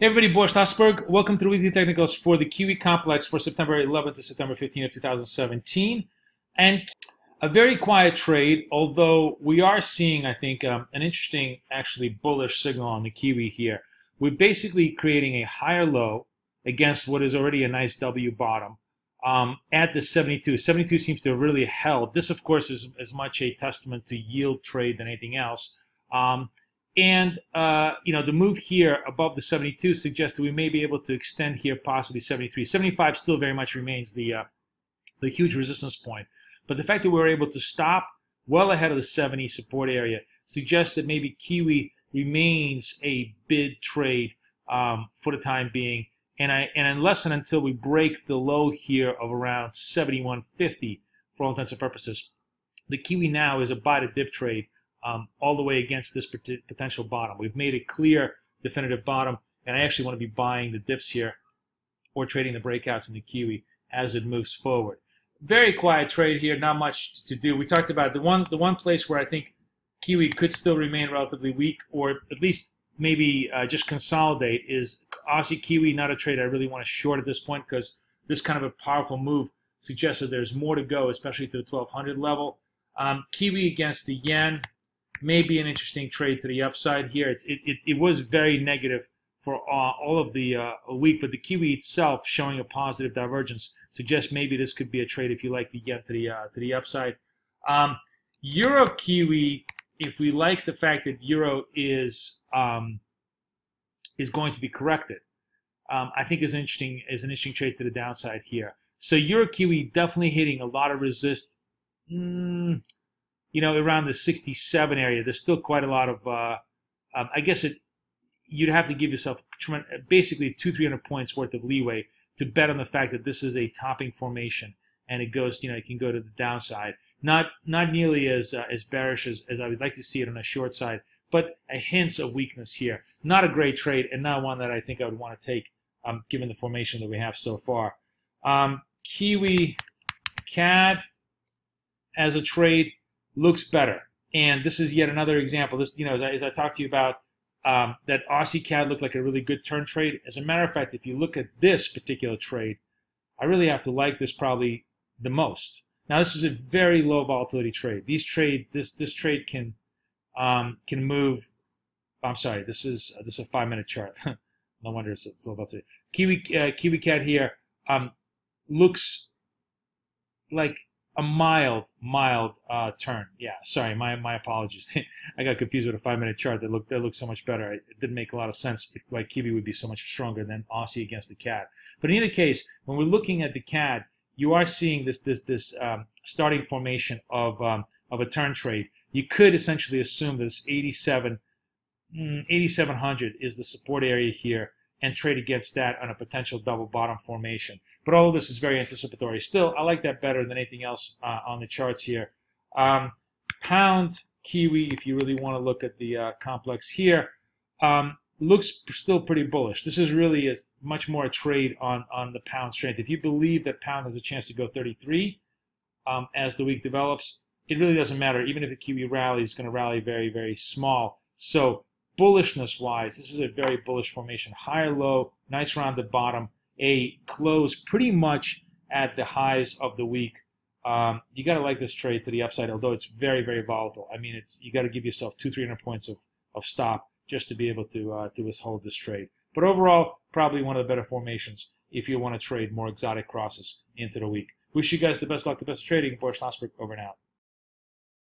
Hey everybody, Boris Schlossberg. Welcome to the weekly technicals for the Kiwi complex for September 11th to September 15th of 2017. And a very quiet trade, although we are seeing, I think, an interesting, actually bullish signal on the Kiwi here. We're basically creating a higher low against what is already a nice W bottom at the 72. 72 seems to have really held. This, of course, is as much a testament to yield trade than anything else. The move here above the 72 suggests that we may be able to extend here, possibly 73. 75 still very much remains the huge resistance point. But the fact that we were able to stop well ahead of the 70 support area suggests that maybe Kiwi remains a bid trade for the time being. And unless and until we break the low here of around 71.50 for all intents and purposes, the Kiwi now is a buy to dip trade. All the way against this potential bottom. We've made a clear, definitive bottom, and I actually want to be buying the dips here or trading the breakouts in the Kiwi as it moves forward. Very quiet trade here, not much to do. We talked about the one place where I think Kiwi could still remain relatively weak, or at least maybe just consolidate, is Aussie Kiwi. Not a trade I really want to short at this point, because this kind of a powerful move suggests that there's more to go, especially to the 1200 level. Kiwi against the yen may be an interesting trade to the upside here. It was very negative for all of the week, but the Kiwi itself showing a positive divergence suggests maybe this could be a trade if you like the yen to the upside. Euro Kiwi, if we like the fact that euro is going to be corrected, I think is an interesting trade to the downside here. So Euro Kiwi definitely hitting a lot of resist. Around the 67 area. There's still quite a lot of, I guess you'd have to give yourself basically 200-300 points worth of leeway to bet on the fact that this is a topping formation and it goes, it can go to the downside. Not nearly as bearish as I would like to see it on the short side, but a hint of weakness here. Not a great trade, and not one that I think I would want to take given the formation that we have so far. Kiwi CAD as a trade looks better, and this is yet another example. This, as I talked to you about, that Aussie CAD looked like a really good turn trade. As a matter of fact, if you look at this particular trade, I really have to like this probably the most. Now, this is a very low volatility trade. This trade can move. I'm sorry, this is a 5-minute chart. No wonder it's low volatility. Kiwi CAD here looks like a mild turn. Yeah, sorry, my apologies. I got confused with a 5-minute chart that looked so much better. It didn't make a lot of sense if like Kiwi would be so much stronger than Aussie against the CAD. But in either case, when we're looking at the CAD, you are seeing this starting formation of a turn trade. You could essentially assume that this 8700 is the support area here, and trade against that on a potential double bottom formation. But all of this is very anticipatory. Still, I like that better than anything else on the charts here. Pound Kiwi, if you really want to look at the complex here, looks still pretty bullish. This is really much more a trade on the pound strength. If you believe that pound has a chance to go 33 as the week develops, it really doesn't matter. Even if the Kiwi rallies, it's going to rally very, very small. So bullishness-wise, this is a very bullish formation. Higher low, nice rounded bottom, a close pretty much at the highs of the week. You got to like this trade to the upside, although it's very, very volatile. I mean, you got to give yourself 200-300 points of stop just to be able to hold this trade. But overall, probably one of the better formations if you want to trade more exotic crosses into the week. Wish you guys the best luck, the best of trading. Boris Schlossberg, over and out.